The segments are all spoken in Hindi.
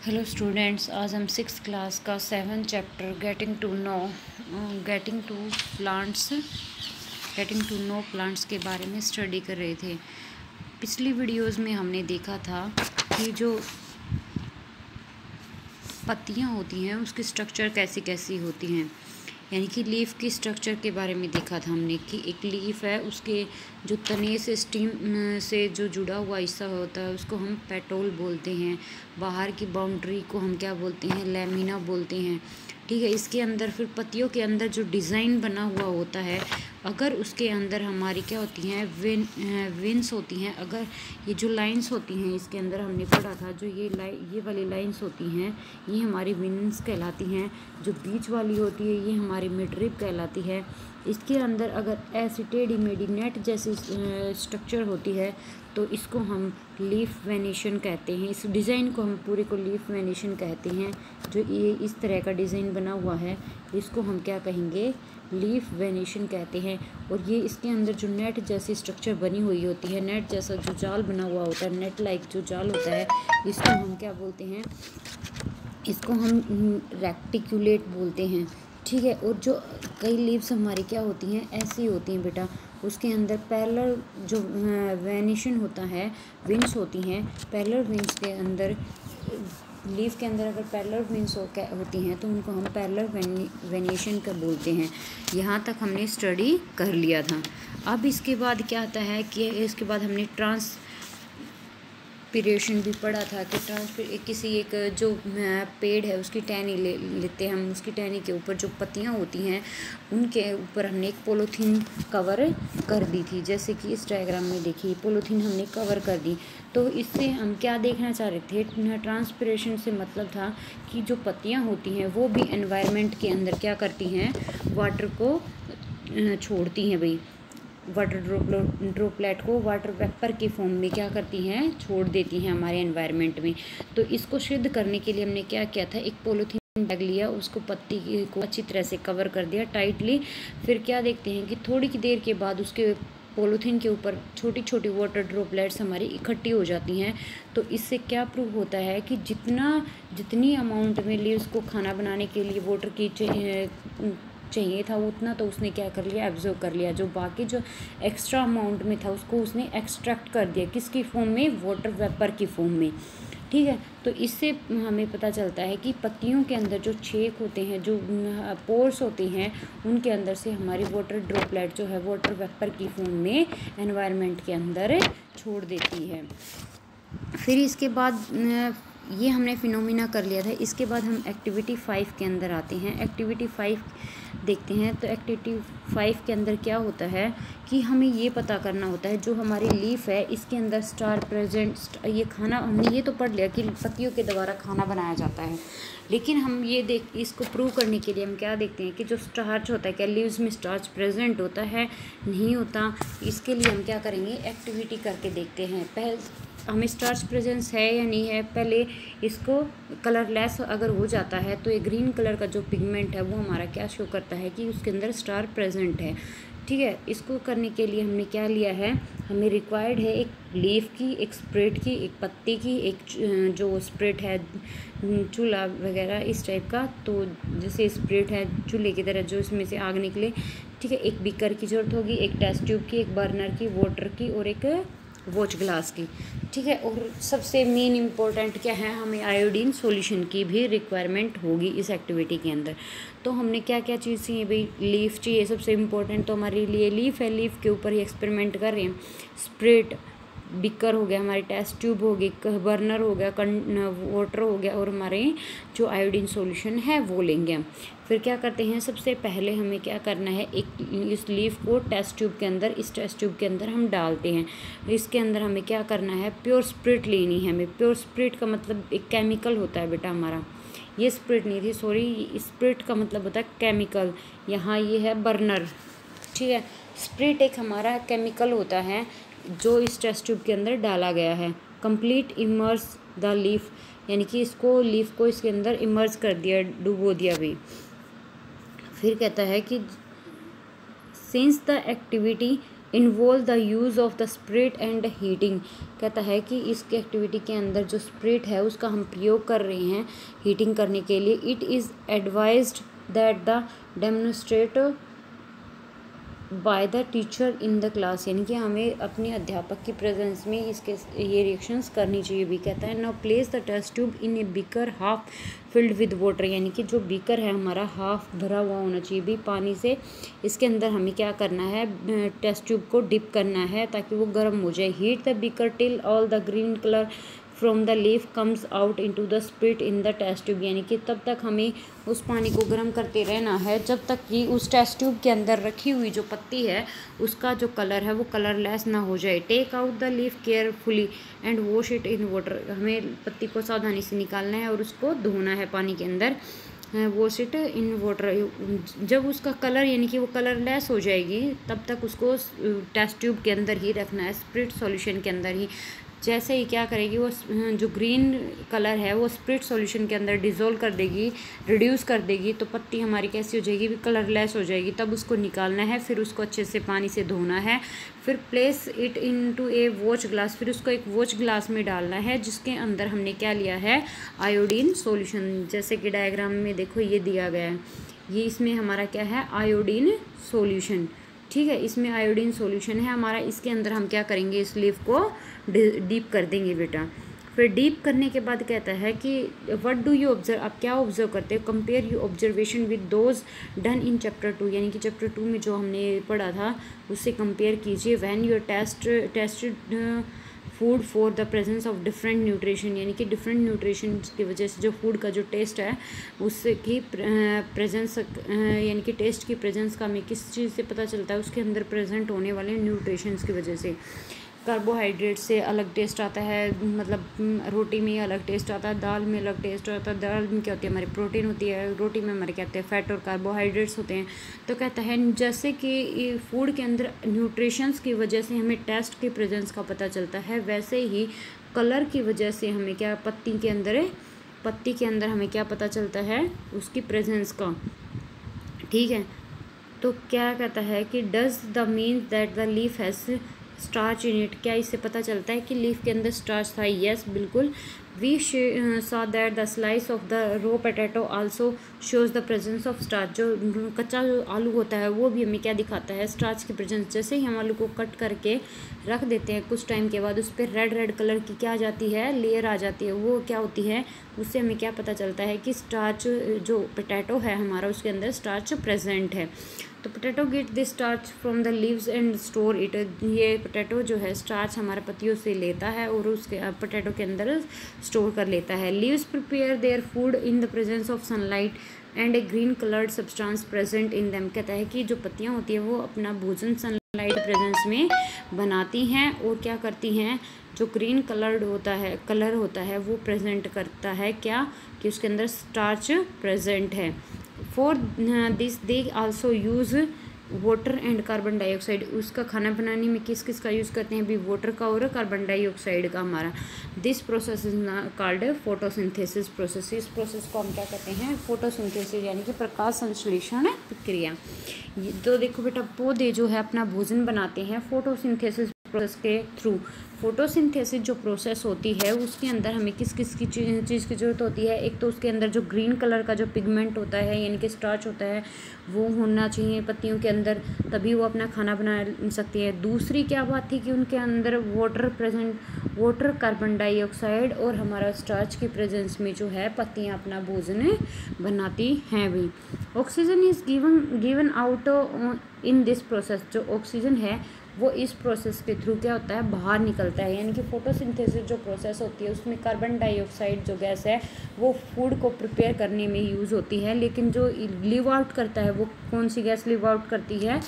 हेलो स्टूडेंट्स, आज हम 6th क्लास का 7th chapter getting to know plants के बारे में स्टडी कर रहे थे। पिछली वीडियोस में हमने देखा था कि जो पत्तियां होती हैं उसकी स्ट्रक्चर कैसी कैसी होती हैं, यानी कि लीफ की स्ट्रक्चर के बारे में देखा था हमने कि एक लीफ है, उसके जो तने से स्टीम से जो जुड़ा हुआ हिस्सा होता है उसको हम पेटोल बोलते हैं। बाहर की बाउंड्री को हम क्या बोलते हैं, लैमिना बोलते हैं। ठीक है, इसके अंदर फिर पत्तियों के अंदर जो डिज़ाइन बना हुआ होता है, अगर उसके अंदर हमारी क्या होती हैं, विंस होती हैं। अगर ये जो लाइंस होती हैं, इसके अंदर हमने पढ़ा था जो ये वाली लाइंस होती हैं, ये हमारी विंस कहलाती हैं। जो बीच वाली होती है ये हमारी मिडरिप कहलाती है। इसके अंदर अगर ऐसी टेढ़ी मेढ़ी नेट जैसी स्ट्रक्चर होती है तो इसको हम लीफ वेनेशन कहते हैं। इस डिज़ाइन को हम पूरे को लीफ वेनेशन कहते हैं। जो ये इस तरह का डिज़ाइन बना हुआ है इसको हम क्या कहेंगे, लीफ वेनेशन कहते हैं। और ये इसके अंदर जो नेट जैसी स्ट्रक्चर बनी हुई होती है, नेट जैसा जो जाल बना हुआ होता है, नेट लाइक जो जाल होता है, इसको हम क्या बोलते हैं, इसको हम रेक्टिकुलेट बोलते हैं। ठीक है, और जो कई लीव्स हमारी क्या होती हैं, ऐसी होती हैं बेटा, उसके अंदर पैरेलल जो वेनेशन होता है, विंग्स होती हैं। पैरेलल विंग्स के अंदर, लीफ के अंदर अगर पैरेलल विंग्स होती हैं तो उनको हम पैरेलल वेनेशन का बोलते हैं। यहाँ तक हमने स्टडी कर लिया था। अब इसके बाद क्या आता है कि इसके बाद हमने ट्रांसपिरेशन भी पढ़ा था कि किसी एक जो पेड़ है उसकी टहनी लेते हैं हम, उसकी टहनी के ऊपर जो पत्तियां होती हैं उनके ऊपर हमने एक पॉलीथीन कवर कर दी थी। जैसे कि इस डायग्राम में देखिए, पॉलीथीन हमने कवर कर दी। तो इससे हम क्या देखना चाह रहे थे, ट्रांसपिरेशन से मतलब था कि जो पत्तियां होती हैं वो भी एनवायरनमेंट के अंदर क्या करती हैं, वाटर को छोड़ती हैं भाई, वाटर ड्रॉपलेट को वाटर वेपर के फॉर्म में क्या करती हैं, छोड़ देती हैं हमारे एनवायरनमेंट में। तो इसको सिद्ध करने के लिए हमने क्या किया था, एक पॉलीथीन बैग लिया, उसको पत्ती को अच्छी तरह से कवर कर दिया टाइटली। फिर क्या देखते हैं कि थोड़ी की देर के बाद उसके पॉलीथीन के ऊपर छोटी छोटी वाटर ड्रॉपलेट्स हमारी इकट्ठी हो जाती हैं। तो इससे क्या प्रूव होता है कि जितनी अमाउंट में लीव्स को खाना बनाने के लिए वाटर की चाहिए था उतना तो उसने क्या कर लिया, एब्जॉर्ब कर लिया। जो बाकी जो एक्स्ट्रा अमाउंट में था उसको उसने एक्सट्रैक्ट कर दिया, किसकी फॉर्म में, वाटर वेपर की फॉर्म में। ठीक है, तो इससे हमें पता चलता है कि पत्तियों के अंदर जो छेद होते हैं, जो पोर्स होते हैं, उनके अंदर से हमारी वाटर ड्रॉपलेट जो है वाटर वेपर की फॉर्म में एनवायरनमेंट के अंदर छोड़ देती है। फिर इसके बाद ये हमने फिनोमिना कर लिया था। इसके बाद हम एक्टिविटी 5 के अंदर आते हैं। एक्टिविटी 5 देखते हैं। तो एक्टिविटी 5 के अंदर क्या होता है कि हमें ये पता करना होता है जो हमारी लीफ है इसके अंदर स्टार प्रेजेंट, ये खाना हमने ये तो पढ़ लिया कि पत्तियों के द्वारा खाना बनाया जाता है, लेकिन हम ये इसको प्रूव करने के लिए हम क्या देखते हैं कि जो स्टार्च होता है, क्या लीव्स में स्टार्च प्रेजेंट होता है, नहीं होता। इसके लिए हम क्या करेंगे, एक्टिविटी करके देखते हैं। पहले हमें स्टार्च प्रेजेंस है या नहीं है, पहले इसको कलरलेस अगर हो जाता है तो ये ग्रीन कलर का जो पिगमेंट है वो हमारा क्या शो करता है कि उसके अंदर स्टार प्रेजेंट है। ठीक है, इसको करने के लिए हमने क्या लिया है, हमें रिक्वायर्ड है एक लीफ की, एक स्प्रेड की, एक पत्ती की, एक जो स्प्रेड है चूल्हा वगैरह इस टाइप का, तो जैसे स्प्रेड है चूल्हे की तरह जो इसमें से आग निकले। ठीक है, एक बीकर की ज़रूरत होगी, एक टेस्ट ट्यूब की, एक बर्नर की, वाटर की और एक वॉच ग्लास की। ठीक है, और सबसे मेन इम्पोर्टेंट क्या है, हमें आयोडीन सॉल्यूशन की भी रिक्वायरमेंट होगी इस एक्टिविटी के अंदर। तो हमने क्या क्या चीज़ चाहिए भाई, लीफ चाहिए सबसे इम्पोर्टेंट, तो हमारे लिए लीफ है, लीफ के ऊपर ही एक्सपेरिमेंट कर रहे हैं। स्प्रेड बिकर हो गया, हमारी टेस्ट ट्यूब होगी, बर्नर हो गया, वाटर हो गया, और हमारे जो आयोडीन सॉल्यूशन है वो लेंगे हम। फिर क्या करते हैं, सबसे पहले हमें क्या करना है, एक इस लीफ को टेस्ट ट्यूब के अंदर, इस टेस्ट ट्यूब के अंदर हम डालते हैं। इसके अंदर हमें क्या करना है, प्योर स्प्रिट लेनी है हमें। प्योर स्प्रिट का मतलब एक केमिकल होता है बेटा हमारा, ये स्प्रिट नहीं थी, सॉरी, स्प्रिट का मतलब होता है केमिकल। यहाँ ये है बर्नर। ठीक है, स्प्रिट एक हमारा केमिकल होता है जो इस टेस्ट ट्यूब के अंदर डाला गया है। कंप्लीट इमर्स द लीफ, यानी कि इसको लीफ को इसके अंदर इमर्स कर दिया, डुबो दिया भी। फिर कहता है कि since the activity involve the use of the spirit and heating. कहता है कि इसकी एक्टिविटी के अंदर जो स्पिरिट है उसका हम प्रयोग कर रहे हैं हीटिंग करने के लिए। It is advised that the demonstrate by the teacher in the class, यानी कि हमें अपने अध्यापक की प्रेजेंस में इसके ये रिएक्शंस करनी चाहिए भी। कहता है now place the test tube in a beaker half filled with water, यानी कि जो बीकर है हमारा हाफ भरा हुआ होना चाहिए भी पानी से। इसके अंदर हमें क्या करना है, टेस्ट ट्यूब को डिप करना है ताकि वो गर्म हो जाए। Heat the beaker till all the green colour from the leaf comes out into the spirit in the test tube, यानी कि तब तक हमें उस पानी को गर्म करते रहना है जब तक कि उस टेस्ट ट्यूब के अंदर रखी हुई जो पत्ती है उसका जो कलर है वो कलरलेस ना हो जाए। Take out the leaf carefully and wash it in water, हमें पत्ती को सावधानी से निकालना है और उसको धोना है पानी के अंदर। वॉश इट इन वाटर, जब उसका कलर यानी कि वो कलरलेस हो जाएगी तब तक उसको टेस्ट ट्यूब के अंदर ही रखना है, स्पिरिट सॉल्यूशन के अंदर ही। जैसे ही क्या करेगी वो जो ग्रीन कलर है वो स्पिरिट सॉल्यूशन के अंदर डिज़ोल्व कर देगी, रिड्यूस कर देगी, तो पत्ती हमारी कैसी हो जाएगी, भी कलरलेस हो जाएगी। तब उसको निकालना है, फिर उसको अच्छे से पानी से धोना है। फिर place it into A watch glass, फिर उसको एक वॉच ग्लास में डालना है जिसके अंदर हमने क्या लिया है, आयोडीन सॉल्यूशन। जैसे कि डायग्राम में देखो ये दिया गया है, ये इसमें हमारा क्या है, आयोडीन सॉल्यूशन। ठीक है, इसमें आयोडीन सॉल्यूशन है हमारा। इसके अंदर हम क्या करेंगे, इस लीफ को डीप कर देंगे बेटा। फिर डीप करने के बाद कहता है कि व्हाट डू यू ऑब्जर्व, आप क्या ऑब्जर्व करते हो, compare you observation with those done in chapter 2, यानी कि चैप्टर 2 में जो हमने पढ़ा था उससे कंपेयर कीजिए। When your tested food for the presence of different nutrition, यानी कि डिफरेंट न्यूट्रिशन की वजह से जो फूड का जो टेस्ट है उससे की प्रेजेंस यानी कि टेस्ट की प्रेजेंस का हमें किस चीज़ से पता चलता है, उसके अंदर प्रेजेंट होने वाले न्यूट्रिशंस की वजह से। कार्बोहाइड्रेट से अलग टेस्ट आता है, मतलब रोटी में अलग टेस्ट आता है, दाल में अलग टेस्ट आता है। दाल में क्या होती है, हमारी प्रोटीन होती है, रोटी में हमारे क्या होते हैं, फैट और कार्बोहाइड्रेट्स होते हैं। तो कहता है जैसे कि फूड के अंदर न्यूट्रिशंस की वजह से हमें टेस्ट की प्रेजेंस का पता चलता है, वैसे ही कलर की वजह से हमें क्या, पत्ती के अंदर हमें क्या पता चलता है, उसकी प्रेजेंस का। ठीक है, तो क्या कहता है कि does the mean that the leaf has starch in it, क्या इससे पता चलता है कि लीफ के अंदर स्टार्च था। यस, बिल्कुल। We saw that the slice of the raw potato also shows the presence of starch, जो कच्चा जो आलू होता है वो भी हमें क्या दिखाता है, स्टार्च की प्रेजेंस। जैसे ही हम आलू को कट करके रख देते हैं कुछ टाइम के बाद उस पर रेड कलर की क्या आ जाती है, लेयर आ जाती है, वो क्या होती है, उससे हमें क्या पता चलता है कि स्टार्च जो पोटैटो है हमारा उसके अंदर स्टार्च प्रेजेंट है। तो potato get this starch from the leaves and store it, ये पोटैटो जो है स्टार्च हमारे पत्तियों से लेता है और उसके पोटैटो के अंदर स्टोर कर लेता है। Leaves prepare their food in the presence of sunlight and A green coloured substance present in them, कहता है कि जो पत्तियाँ होती है वो अपना भोजन सनलाइट प्रेजेंस में बनाती हैं और क्या करती हैं, जो ग्रीन कलर्ड कलर होता है वो प्रेजेंट करता है क्या, कि उसके अंदर स्टार्च प्रेजेंट है। For this they also use water and carbon dioxide, उसका खाना बनाने में किस किस का यूज़ करते हैं, भी वाटर का और कार्बन डाइऑक्साइड का हमारा। This process is called photosynthesis process, इस प्रोसेस को हम क्या कहते हैं, फोटोसिंथेसिस, यानी कि प्रकाश संश्लेषण प्रक्रिया। तो देखो बेटा, पौधे जो है अपना भोजन बनाते हैं फोटोसिंथेसिस प्रोसेस के थ्रू। फोटोसिंथेसिस जो प्रोसेस होती है उसके अंदर हमें किस किस की चीज़ की ज़रूरत होती है, एक तो उसके अंदर जो ग्रीन कलर का जो पिगमेंट होता है यानी कि स्टार्च होता है वो होना चाहिए पत्तियों के अंदर, तभी वो अपना खाना बना सकती है। दूसरी क्या बात थी कि उनके अंदर वाटर, कार्बन डाइऑक्साइड और हमारा स्टार्च की प्रेजेंस में जो है पत्तियाँ अपना भोजन बनाती हैं भी। Oxygen is given out in this process, जो ऑक्सीजन है वो इस प्रोसेस के थ्रू क्या होता है, बाहर निकलता है। यानी कि फोटोसिंथेसिस जो प्रोसेस होती है उसमें कार्बन डाइऑक्साइड जो गैस है वो फूड को प्रिपेयर करने में यूज़ होती है, लेकिन जो लीव आउट करता है वो कौन सी गैस लीव आउट करती है,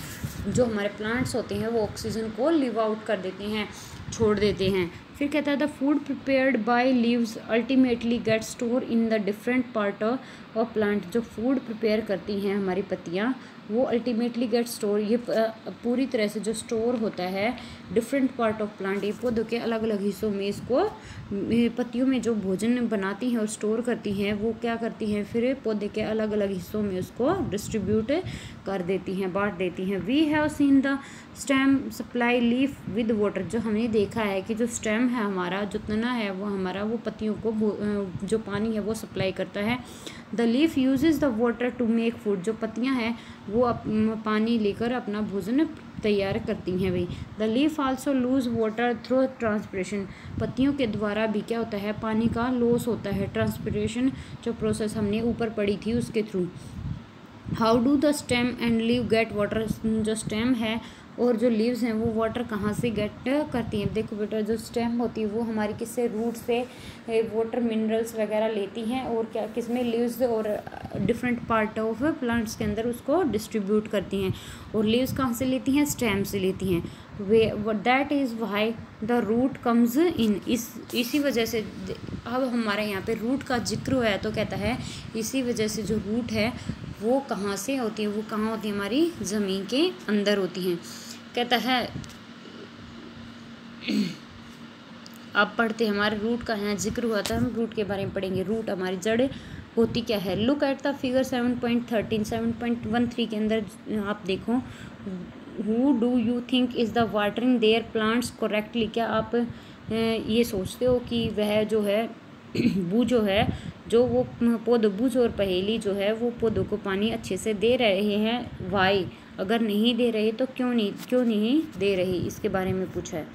जो हमारे प्लांट्स होते हैं वो ऑक्सीजन को लीव आउट कर देते हैं। छोड़ देते हैं। फिर कहता है the food prepared by leaves ultimately get store in the different part of plant. जो फूड प्रिपेयर करती हैं हमारी पत्तियाँ, वो अल्टीमेटली गेट स्टोर, ये पूरी तरह से जो स्टोर होता है डिफरेंट पार्ट ऑफ प्लांट, ये पौधों के अलग अलग हिस्सों में इसको पत्तियों में जो भोजन बनाती हैं और स्टोर करती हैं, वो क्या करती हैं फिर पौधे के अलग अलग हिस्सों में उसको डिस्ट्रीब्यूट कर देती हैं, बांट देती हैं। We have seen the stem supply leaf with water. जो हमने देखा है कि जो स्टेम है हमारा, जो तना है वो हमारा, वो पत्तियों को जो पानी है वो सप्लाई करता है। The leaf uses the water to make food. जो पत्तियां हैं वो पानी लेकर अपना भोजन तैयार करती हैं भाई। The leaf also loose water through transpiration. पत्तियों के द्वारा भी क्या होता है, पानी का लॉस होता है, ट्रांसपिरेशन जो प्रोसेस हमने ऊपर पढ़ी थी उसके through. How do the stem and leave get water. जो स्टेम है और जो लीव्स हैं वो वाटर कहाँ से गेट करती हैं। देखो बेटा, जो स्टेम होती है वो हमारी किससे, रूट से वाटर मिनरल्स वगैरह लेती हैं, और क्या किसमें, लीव्स और डिफरेंट पार्ट ऑफ प्लांट्स के अंदर उसको डिस्ट्रीब्यूट करती हैं। और लीव्स कहाँ से लेती हैं, स्टेम से लेती हैं। Way that is why the root comes in. इसी वजह से अब हमारे यहाँ पे रूट का जिक्र हुआ है, तो कहता है इसी वजह से जो रूट है वो कहाँ से होती है, वो कहाँ होती है, हमारी ज़मीन के अंदर होती हैं। कहता है अब पढ़ते हमारे रूट का यहाँ जिक्र हुआ था, हम रूट के बारे में पढ़ेंगे। रूट हमारी जड़ होती क्या है। लुक एट द फिगर 7.13 7.13 के अंदर आप देखो, who do you think is the watering their plants correctly. क्या आप ये सोचते हो कि वह जो है बूझो है, जो वो पौधों, बूझ और पहेली जो है वो पौधों को पानी अच्छे से दे रहे हैं। वाई, अगर नहीं दे रहे तो क्यों नहीं दे रहे, इसके बारे में पूछा है।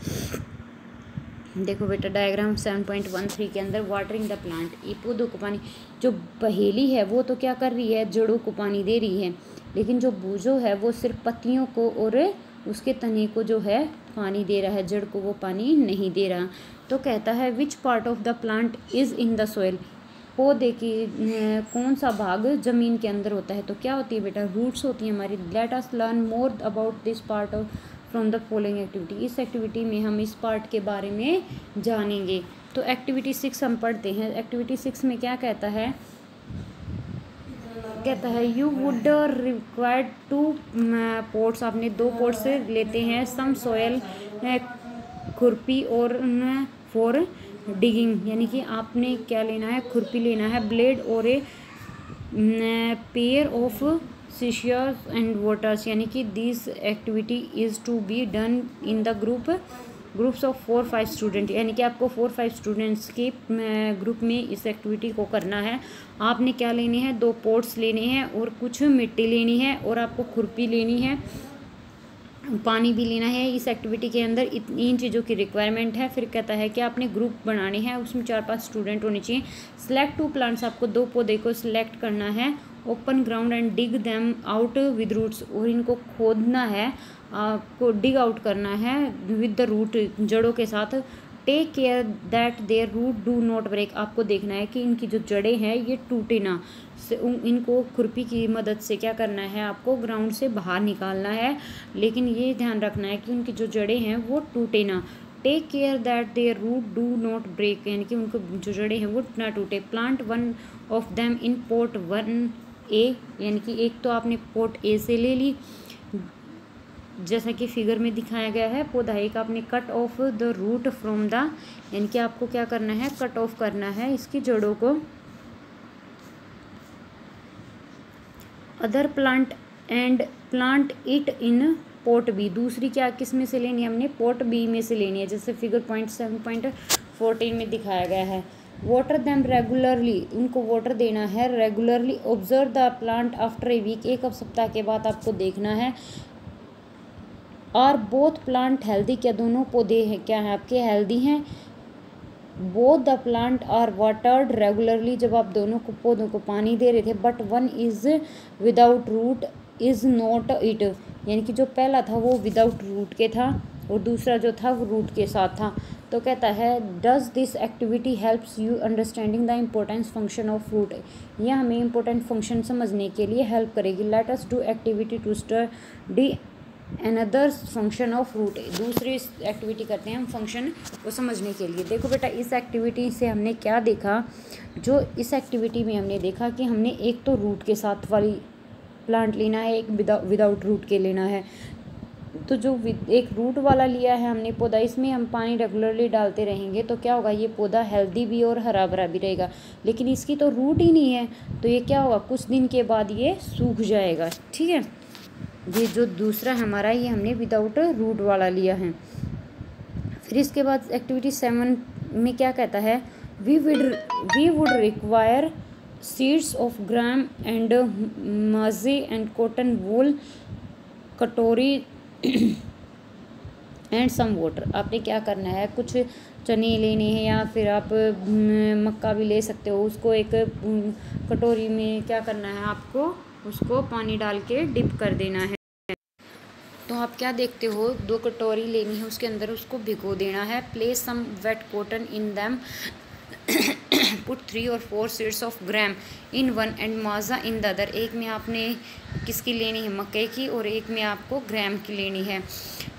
देखो बेटा डायग्राम 7.13 के अंदर वाटरिंग द प्लांट, ये पौधों को पानी, जो पहेली है वो तो क्या कर रही है, जड़ों को पानी दे रही है, लेकिन जो बूझो है वो सिर्फ पत्तियों को और उसके तने को जो है पानी दे रहा है, जड़ को वो पानी नहीं दे रहा। तो कहता है which part of the plant is in the soil. पौधे की कौन सा भाग ज़मीन के अंदर होता है, तो क्या होती है बेटा, रूट्स होती हैं हमारी। Let us learn more about this part of from the following activity. इस एक्टिविटी में हम इस पार्ट के बारे में जानेंगे। तो एक्टिविटी 6 हम पढ़ते हैं। एक्टिविटी 6 में क्या कहता है, कहता है यू वुड रिक्वायर्ड 2 पोट्स। आपने 2 पोट्स लेते हैं, सम सोयल, खुरपी और फॉर डिगिंग, यानी कि आपने क्या लेना है, खुरपी लेना है, ब्लेड और a pair of scissors and waters, यानी कि this activity is to be done in the groups of 4-5 student, यानी कि आपको 4-5 स्टूडेंट्स के ग्रुप में इस एक्टिविटी को करना है। आपने क्या लेने हैं, 2 पोट्स लेने हैं और कुछ मिट्टी लेनी है और आपको खुरपी लेनी है, पानी भी लेना है। इस एक्टिविटी के अंदर इन चीज़ों की रिक्वायरमेंट है। फिर कहता है कि आपने ग्रुप बनाने हैं, उसमें 4-5 स्टूडेंट होने चाहिए। सिलेक्ट 2 प्लांट्स, आपको 2 पौधे को सिलेक्ट करना है। Open ground and dig them out with roots, और इनको खोदना है, आपको डिग आउट करना है विद द रूट, जड़ों के साथ। Take care that their root do not break, आपको देखना है कि इनकी जो जड़ें हैं ये टूटे ना। इनको खुरपी की मदद से क्या करना है, आपको ग्राउंड से बाहर निकालना है, लेकिन ये ध्यान रखना है कि उनकी जो जड़ें हैं वो टूटे ना। Take care that their root do not break, यानी कि उनको जो जड़ें हैं वो ना टूटे। Plant 1 of them in pot 1A, यानी कि एक तो आपने पोट A से ले ली, जैसा कि फिगर में दिखाया गया है। पौधा एक आपने cut off the root from the, यानी कि आपको क्या करना है, कट ऑफ करना है इसकी जड़ों को। Other plant and plant it in pot B, दूसरी क्या किस में से लेनी है, हमने पोट बी में से लेनी है, जैसे फिगर 7.14 में दिखाया गया है। वाटर देम रेगुलरली, उनको वाटर देना है regularly. Observe the plant after a week, एक सप्ताह के बाद आपको देखना है। आर बोथ प्लांट हेल्दी, क्या दोनों पौधे हैं क्या हैं आपके हेल्दी हैं। Both the plant are watered regularly, जब आप दोनों को पौधों को पानी दे रहे थे। But one is without root is not it, यानी कि जो पहला था वो विदाउट रूट के था और दूसरा जो था वो रूट के साथ था। तो कहता है does this activity helps you understanding the importance function of root, यह हमें इम्पोर्टेंट फंक्शन समझने के लिए हेल्प करेगी। Let us do activity to study another function of root. दूसरी एक्टिविटी करते हैं हम फंक्शन को समझने के लिए। देखो बेटा, इस एक्टिविटी से हमने क्या देखा, जो इस एक्टिविटी में हमने देखा कि हमने एक तो रूट के साथ वाली प्लांट लेना है, एक विदाउट रूट के लेना है। तो जो एक रूट वाला लिया है हमने पौधा, इसमें हम पानी रेगुलरली डालते रहेंगे तो क्या होगा, ये पौधा हेल्दी भी और हरा भरा भी रहेगा। लेकिन इसकी तो रूट ही नहीं है, तो ये क्या होगा, कुछ दिन के बाद ये सूख जाएगा। ठीक है, ये जो दूसरा हमारा, ये हमने विदाउट रूट वाला लिया है। फिर इसके बाद एक्टिविटी 7 में क्या कहता है, we would require seeds of gram and maize and cotton wool katori and some water. आपने क्या करना है, कुछ चने लेने हैं या फिर आप मक्का भी ले सकते हो। उसको एक कटोरी में क्या करना है, आपको उसको पानी डाल के डिप कर देना है। तो आप क्या देखते हो, 2 कटोरी लेनी है, उसके अंदर उसको भिगो देना है। Place some wet cotton in them, put 3 or 4 seeds of gram in one and maize in the other. एक में आपने किसकी लेनी है, मक्के की, और एक में आपको ग्राम की लेनी है।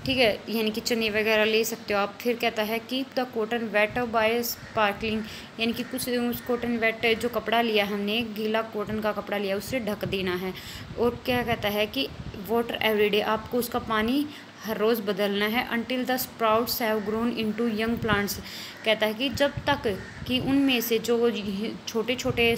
ठीक है, यानी कि चने वगैरह ले सकते हो आप। फिर कहता है keep the cotton weight by sparkling, यानी कि कुछ उस कॉटन वेट जो कपड़ा लिया हमने, गीला कॉटन का कपड़ा लिया, उससे ढक देना है। और क्या कहता है कि वाटर एवरीडे, आपको उसका पानी हर रोज़ बदलना है। Until the sprouts have grown into young plants, कहता है कि जब तक कि उनमें से जो छोटे छोटे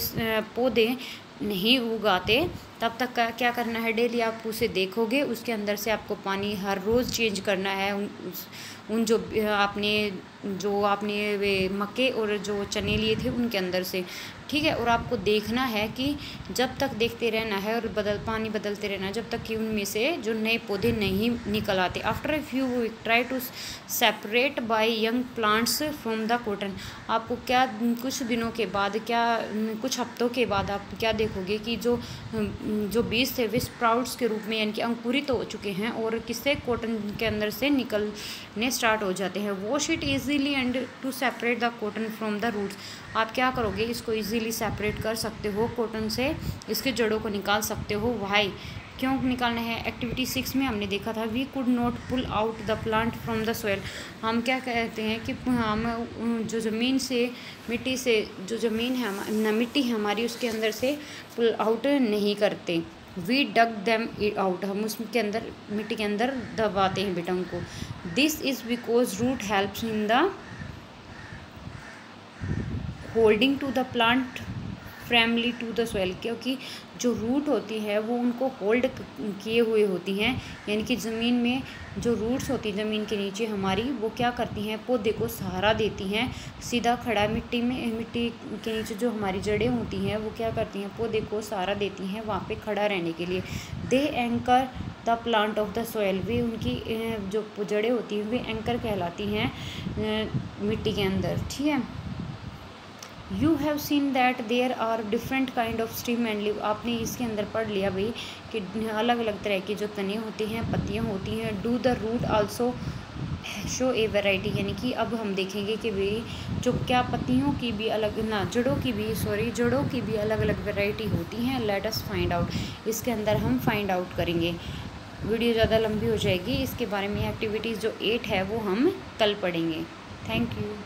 पौधे नहीं उगाते, तब तक क्या करना है, डेली आप उसे देखोगे, उसके अंदर से आपको पानी हर रोज़ चेंज करना है। उन जो आपने वे मक्के और जो चने लिए थे उनके अंदर से। ठीक है, और आपको देखना है कि जब तक देखते रहना है और पानी बदलते रहना है, जब तक कि उनमें से जो नए पौधे नहीं निकल आते। After a few week try to separate by young plants from the cotton, आपको क्या कुछ दिनों के बाद, क्या कुछ हफ्तों के बाद आप क्या देखोगे कि जो बीज थे वे स्प्राउट्स के रूप में, यानी कि अंकुरित हो चुके हैं और किससे, कॉटन के अंदर से निकलने स्टार्ट हो जाते हैं। Wash it easily and to separate the cotton from the roots, आप क्या करोगे, इसको इजीली सेपरेट कर सकते हो कॉटन से, इसके जड़ों को निकाल सकते हो। वाई, क्यों निकालना है। एक्टिविटी 6 में हमने देखा था we could not pull out the plant from the soil, हम क्या कहते हैं कि हम जो ज़मीन से, मिट्टी से, जो ज़मीन है मिट्टी है हमारी, उसके अंदर से पुल आउट नहीं करते। वी डग देम आउट, हम उसके अंदर, मिट्टी के अंदर दबाते हैं बेटा उनको। This is because root helps in the holding to the plant firmly to the soil, क्योंकि जो रूट होती है वो उनको होल्ड किए हुए होती हैं, यानी कि ज़मीन में जो रूट्स होती हैं ज़मीन के नीचे हमारी, वो क्या करती हैं, पौधे को सहारा देती हैं। सीधा खड़ा मिट्टी के नीचे जो हमारी जड़ें होती हैं वो क्या करती हैं, पौधे को सहारा देती हैं वहाँ पे खड़ा रहने के लिए। They anchor the plant of the soil, वे उनकी जो जड़ें होती हैं वे एंकर कहलाती हैं मिट्टी के अंदर। ठीक है, you have seen that there are different kind of stem and leave, आपने इसके अंदर पढ़ लिया भाई कि अलग अलग तरह के जो तने होते हैं, पत्तियां होती हैं। Do the root also show a variety, यानी कि अब हम देखेंगे कि भाई जो क्या पत्तियों की भी जड़ों की भी अलग अलग वैरायटी होती हैं। लेट अस फाइंड आउट, इसके अंदर हम फाइंड आउट करेंगे। वीडियो ज़्यादा लंबी हो जाएगी, इसके बारे में एक्टिविटीज़ जो 8 है वो हम कल पढ़ेंगे। Thank you.